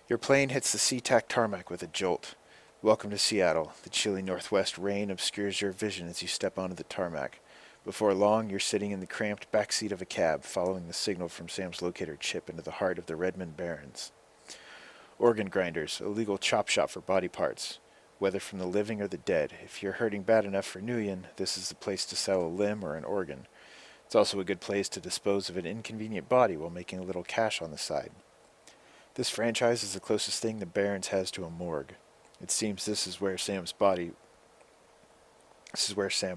Your plane hits the SeaTac tarmac with a jolt. Welcome to Seattle. The chilly northwest rain obscures your vision as you step onto the tarmac. Before long, you're sitting in the cramped back seat of a cab, following the signal from Sam's locator chip into the heart of the Redmond Barrens. Organ grinders, a legal chop shop for body parts, whether from the living or the dead. If you're hurting bad enough for Nguyen, this is the place to sell a limb or an organ. It's also a good place to dispose of an inconvenient body while making a little cash on the side. This franchise is the closest thing the Barrens has to a morgue. It seems this is where Sam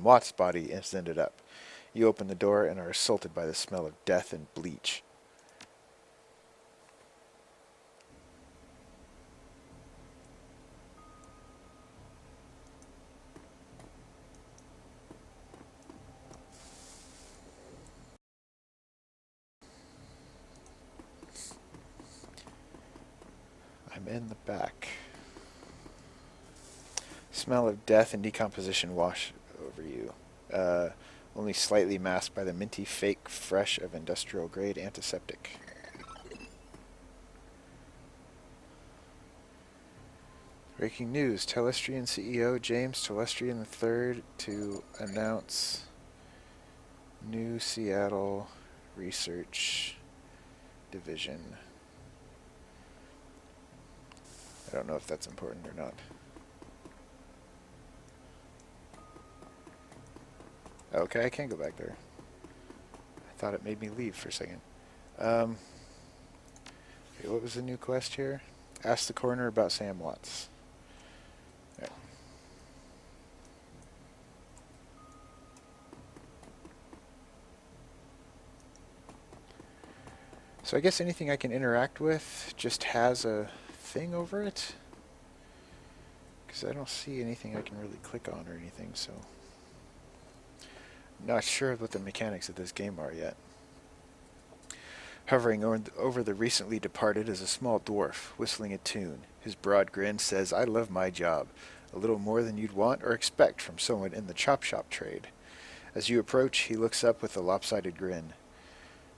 Watt's body has ended up. You open the door and are assaulted by the smell of death and bleach. I'm in the back. Smell of death and decomposition wash over you. Only slightly masked by the minty fake fresh of industrial grade antiseptic. Breaking news. Telestrian CEO James Telestrian III to announce new Seattle research division. I don't know if that's important or not. Okay, I can't go back there. I thought it made me leave for a second. Okay, what was the new quest here? Ask the coroner about Sam Watts. Right. So I guess anything I can interact with just has a thing over it. Because I don't see anything I can really click on or anything, so... Not sure what the mechanics of this game are yet. Hovering over the recently departed is a small dwarf, whistling a tune. His broad grin says, "I love my job. A little more than you'd want or expect from someone in the chop shop trade." As you approach, he looks up with a lopsided grin.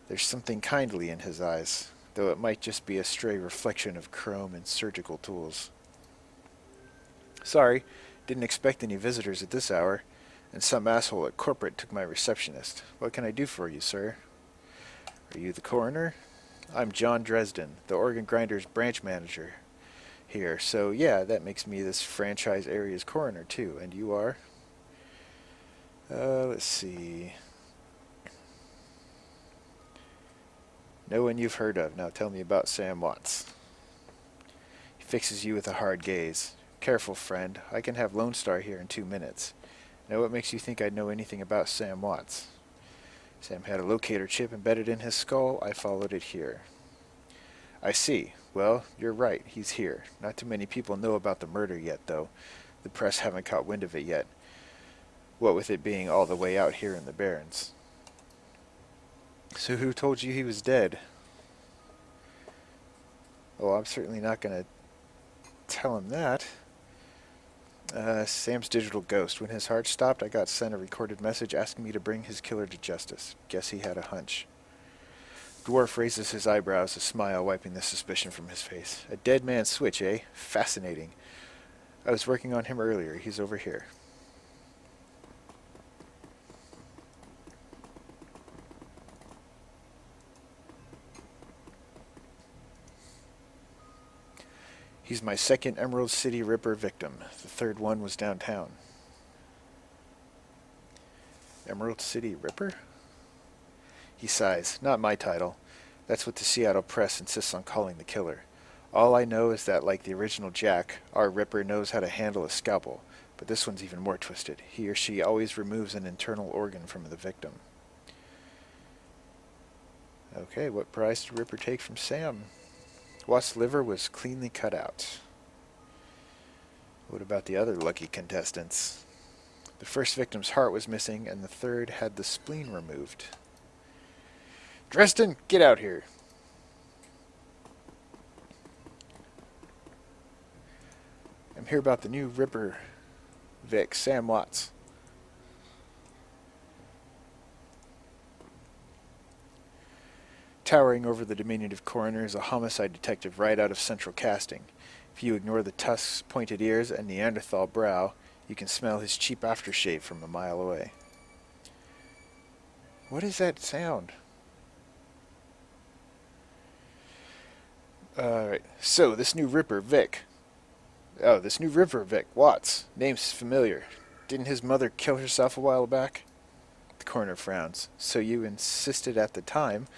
There's something kindly in his eyes, though it might just be a stray reflection of chrome and surgical tools. "Sorry, didn't expect any visitors at this hour. And some asshole at corporate took my receptionist. What can I do for you, sir?" "Are you the coroner?" "I'm John Dresden, the organ grinder's branch manager here. So yeah, that makes me this franchise area's coroner too. And you are?" Let's see. "No one you've heard of. Now tell me about Sam Watts." He fixes you with a hard gaze. "Careful, friend. I can have Lone Star here in 2 minutes. Now what makes you think I'd know anything about Sam Watts?" "Sam had a locator chip embedded in his skull. I followed it here." "I see. Well, you're right. He's here. Not too many people know about the murder yet, though. The press haven't caught wind of it yet. What with it being all the way out here in the Barrens." "So who told you he was dead?" "Oh, I'm certainly not going to tell him that. Sam's digital ghost. When his heart stopped, I got sent a recorded message asking me to bring his killer to justice. Guess he had a hunch." Dwarf raises his eyebrows, a smile wiping the suspicion from his face. "A dead man's switch, eh? Fascinating. I was working on him earlier. He's over here." "He's my second Emerald City Ripper victim. The third one was downtown." "Emerald City Ripper?" He sighs. "Not my title. That's what the Seattle press insists on calling the killer. All I know is that, like the original Jack, our Ripper knows how to handle a scalpel, but this one's even more twisted. He or she always removes an internal organ from the victim." Okay, what price did Ripper take from Sam? Watt's liver was cleanly cut out. What about the other lucky contestants? The first victim's heart was missing, and the third had the spleen removed. "Dresden, get out here!" "I'm here about the new Ripper Vic, Sam Watts." Towering over the diminutive coroner is a homicide detective right out of central casting. If you ignore the tusks, pointed ears, and Neanderthal brow, you can smell his cheap aftershave from a mile away. What is that sound? Alright, so this new Ripper, Vic. Watts. Name's familiar. Didn't his mother kill herself a while back? The coroner frowns. So you insisted at the time.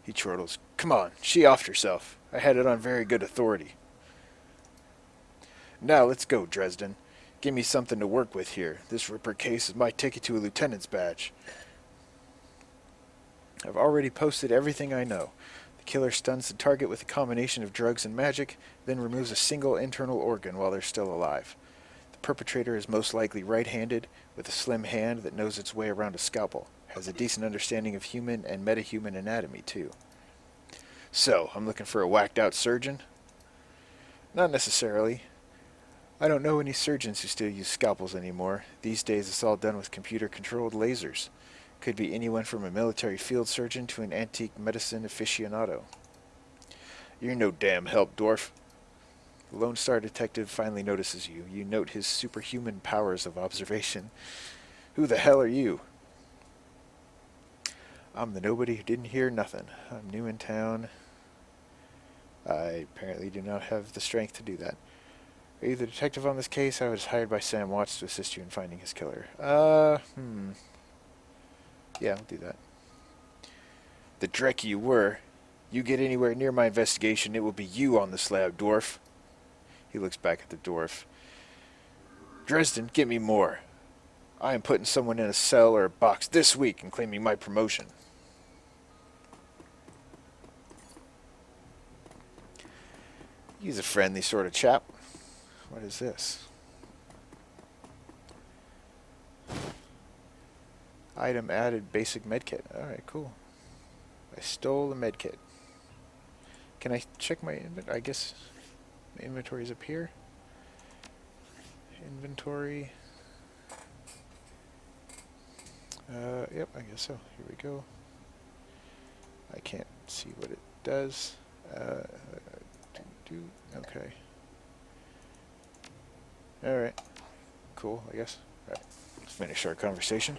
He chortles. Come on, she offed herself. I had it on very good authority. Now let's go, Dresden. Give me something to work with here. This Ripper case is my ticket to a lieutenant's badge. I've already posted everything I know. The killer stuns the target with a combination of drugs and magic, then removes a single internal organ while they're still alive. The perpetrator is most likely right-handed, with a slim hand that knows its way around a scalpel. Has a decent understanding of human and metahuman anatomy, too. So, I'm looking for a whacked-out surgeon? Not necessarily. I don't know any surgeons who still use scalpels anymore. These days it's all done with computer-controlled lasers. Could be anyone from a military field surgeon to an antique medicine aficionado. You're no damn help, dwarf. The Lone Star detective finally notices you. You note his superhuman powers of observation. Who the hell are you? I'm the nobody who didn't hear nothing. I'm new in town. I apparently do not have the strength to do that. Are you the detective on this case? I was hired by Sam Watts to assist you in finding his killer. Yeah, I'll do that. The dreck you were. You get anywhere near my investigation, it will be you on the slab, dwarf. He looks back at the dwarf. Dresden, get me more. I am putting someone in a cell or a box this week and claiming my promotion. He's a friendly sort of chap. What is this? Item added, basic medkit. Alright, cool. I stole a medkit. Can I check my inventory? I guess my inventory's up here. Inventory. Yep, I guess so. Here we go. I can't see what it does. Okay. Alright. Cool, I guess. Alright, let's finish our conversation.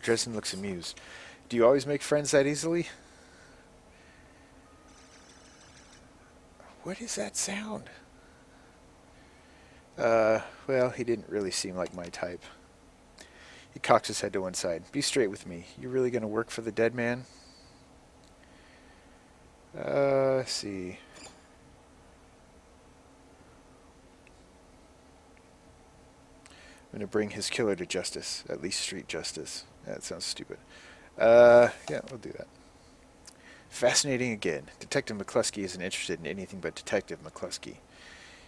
Dresden looks amused. Do you always make friends that easily? What is that sound? Well, he didn't really seem like my type. He cocks his head to one side. Be straight with me. You really gonna work for the dead man? Let's see. I'm gonna bring his killer to justice. At least street justice. That sounds stupid. Yeah, we'll do that. Fascinating again. Detective McCluskey isn't interested in anything but Detective McCluskey.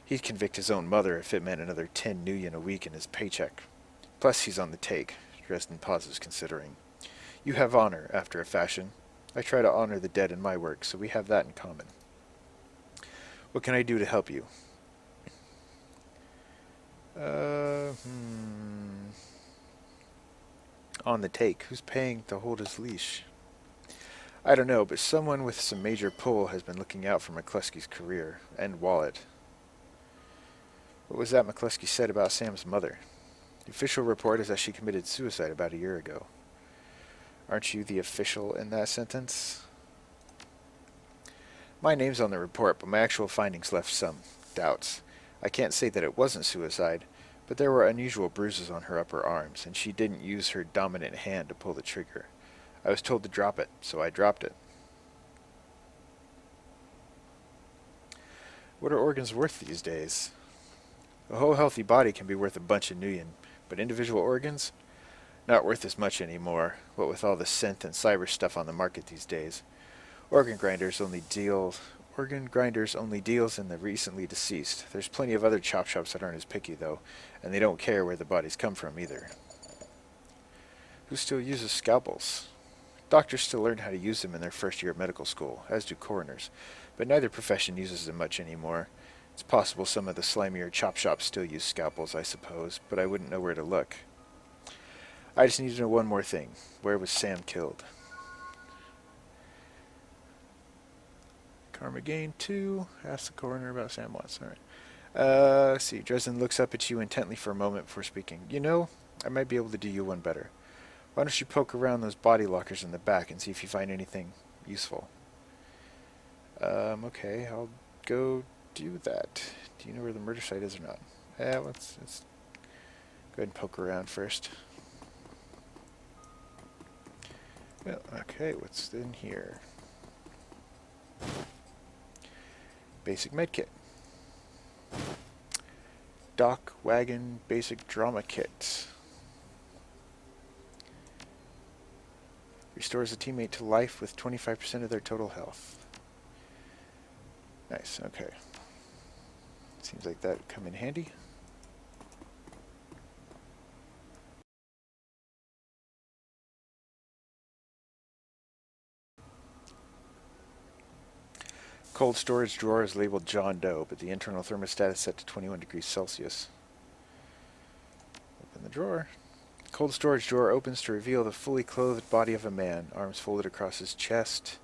He'd convict his own mother if it meant another 10 million a week in his paycheck. Plus, he's on the take. Dresden pauses, considering. You have honor, after a fashion. I try to honor the dead in my work, so we have that in common. What can I do to help you? On the take. Who's paying to hold his leash? I don't know, but someone with some major pull has been looking out for McCluskey's career and wallet. What was that McCluskey said about Sam's mother? The official report is that she committed suicide about a year ago. Aren't you the official in that sentence? My name's on the report, but my actual findings left some doubts. I can't say that it wasn't suicide, but there were unusual bruises on her upper arms, and she didn't use her dominant hand to pull the trigger. I was told to drop it, so I dropped it. What are organs worth these days? A whole healthy body can be worth a bunch of million, but individual organs? Not worth as much anymore, what with all the synth and cyber stuff on the market these days. Organ grinders only deals in the recently deceased. There's plenty of other chop shops that aren't as picky, though, and they don't care where the bodies come from, either. Who still uses scalpels? Doctors still learn how to use them in their first year of medical school, as do coroners, but neither profession uses them much anymore. It's possible some of the slimier chop shops still use scalpels, I suppose, but I wouldn't know where to look. I just need to know one more thing. Where was Sam killed? Karma gain 2. Ask the coroner about Sam Watts. Alright. Let's see. Dresden looks up at you intently for a moment before speaking. You know, I might be able to do you one better. Why don't you poke around those body lockers in the back and see if you find anything useful? Okay, I'll go do that. Do you know where the murder site is or not? Let's go ahead and poke around first. Well, okay, what's in here? Basic medkit. Dock wagon basic drama kit. Restores a teammate to life with 25% of their total health. Nice, okay. Seems like that would come in handy. Cold storage drawer is labeled John Doe, but the internal thermostat is set to 21 degrees Celsius. Open the drawer. Cold storage drawer opens to reveal the fully clothed body of a man, arms folded across his chest.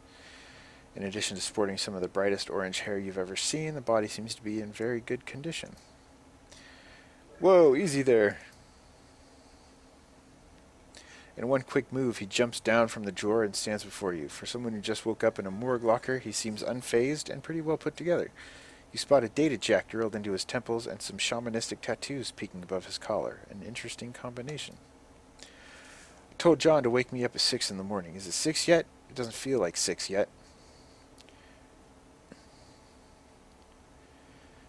In addition to sporting some of the brightest orange hair you've ever seen, the body seems to be in very good condition. Whoa, easy there. In one quick move, he jumps down from the drawer and stands before you. For someone who just woke up in a morgue locker, he seems unfazed and pretty well put together. You spot a data jack drilled into his temples and some shamanistic tattoos peeking above his collar. An interesting combination. I told John to wake me up at 6 in the morning. Is it 6 yet? It doesn't feel like 6 yet.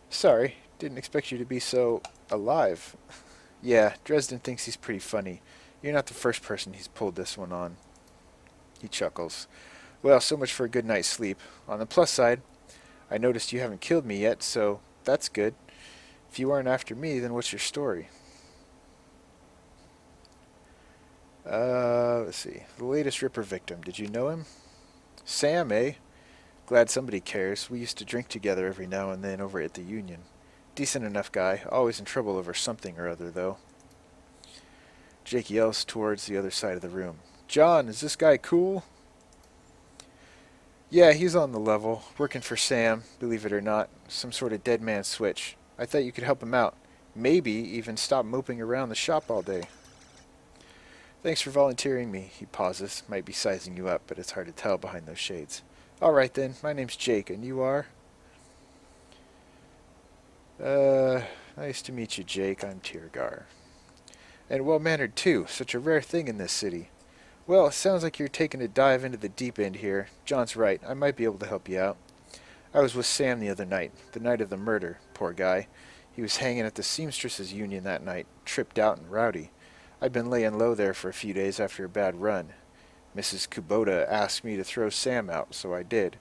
Sorry, didn't expect you to be so alive. Yeah, Dresden thinks he's pretty funny. You're not the first person he's pulled this one on. He chuckles. Well, so much for a good night's sleep. On the plus side, I noticed you haven't killed me yet, so that's good. If you aren't after me, then what's your story? Let's see. The latest Ripper victim. Did you know him? Sam, eh? Glad somebody cares. We used to drink together every now and then over at the Union. Decent enough guy. Always in trouble over something or other, though. Jake yells towards the other side of the room. John, is this guy cool? Yeah, he's on the level. Working for Sam, believe it or not. Some sort of dead man switch. I thought you could help him out. Maybe even stop moping around the shop all day. Thanks for volunteering me. He pauses. Might be sizing you up, but it's hard to tell behind those shades. All right then. My name's Jake, and you are? Nice to meet you, Jake. I'm Tiergar. And well-mannered, too. Such a rare thing in this city. Well, it sounds like you're taking a dive into the deep end here. John's right. I might be able to help you out. I was with Sam the other night. The night of the murder. Poor guy. He was hanging at the seamstresses' union that night. Tripped out and rowdy. I'd been laying low there for a few days after a bad run. Mrs. Kubota asked me to throw Sam out, so I did.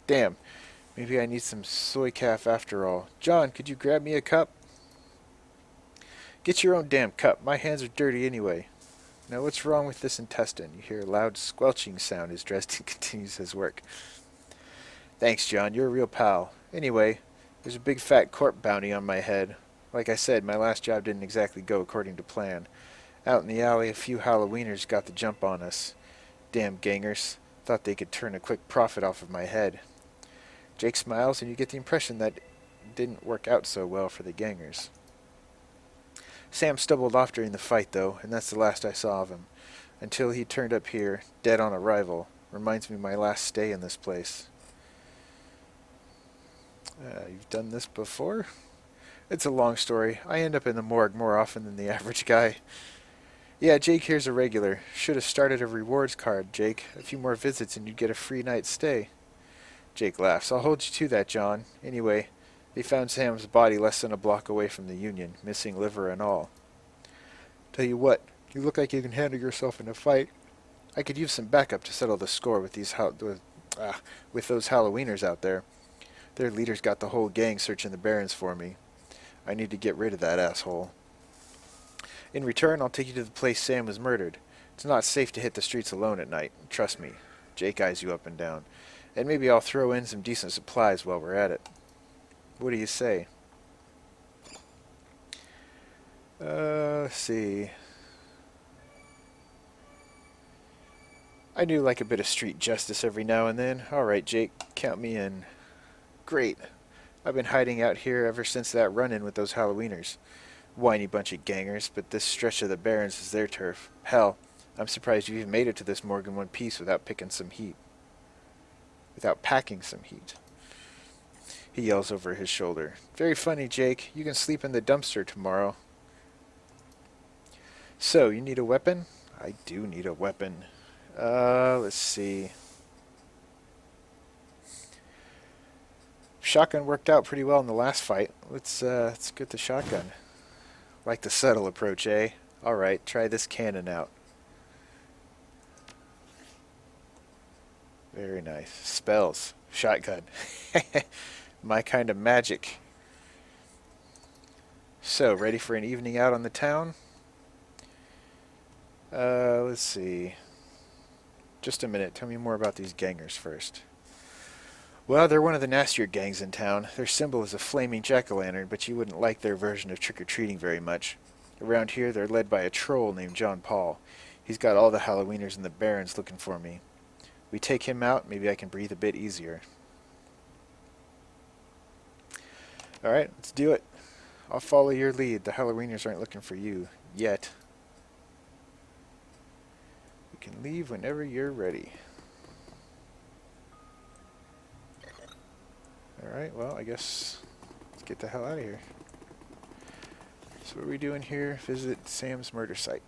Damn. Maybe I need some soy calf after all. John, could you grab me a cup? Get your own damn cup. My hands are dirty anyway. Now what's wrong with this intestine? You hear a loud squelching sound as Dresden continues his work. Thanks, John. You're a real pal. Anyway, there's a big fat corp bounty on my head. Like I said, my last job didn't exactly go according to plan. Out in the alley, a few Halloweeners got the jump on us. Damn gangers. Thought they could turn a quick profit off of my head. Jake smiles, and you get the impression that it didn't work out so well for the gangers. Sam stumbled off during the fight, though, and that's the last I saw of him. Until he turned up here, dead on arrival. Reminds me of my last stay in this place. You've done this before? It's a long story. I end up in the morgue more often than the average guy. Yeah, Jake here's a regular. Should have started a rewards card, Jake. A few more visits and you'd get a free night's stay. Jake laughs. I'll hold you to that, John. Anyway, they found Sam's body less than a block away from the Union, missing liver and all. Tell you what, you look like you can handle yourself in a fight. I could use some backup to settle the score with those Halloweeners out there. Their leader's got the whole gang searching the barrens for me. I need to get rid of that asshole. In return, I'll take you to the place Sam was murdered. It's not safe to hit the streets alone at night. Trust me. Jake eyes you up and down. And maybe I'll throw in some decent supplies while we're at it. What do you say? Let's see. I do like a bit of street justice every now and then. Alright, Jake, count me in. Great. I've been hiding out here ever since that run-in with those Halloweeners. Whiny bunch of gangers, but this stretch of the Barrens is their turf. Hell, I'm surprised you even made it to this morgue in one piece without picking some heat. Without packing some heat. He yells over his shoulder. Very funny, Jake. You can sleep in the dumpster tomorrow. So, you need a weapon? I do need a weapon. Let's see. Shotgun worked out pretty well in the last fight. Let's get the shotgun. Like the subtle approach, eh? Alright, try this cannon out. Very nice. Spells. Shotgun. My kind of magic. So, ready for an evening out on the town? Let's see. Just a minute. Tell me more about these gangers first. Well, they're one of the nastier gangs in town. Their symbol is a flaming jack-o'-lantern, but you wouldn't like their version of trick-or-treating very much. Around here, they're led by a troll named John Paul. He's got all the Halloweeners in the Barrens looking for me. We take him out, maybe I can breathe a bit easier. Alright, let's do it. I'll follow your lead. The Halloweeners aren't looking for you. Yet. You can leave whenever you're ready. Alright, well, I guess let's get the hell out of here. So what are we doing here? Visit Sam's murder site.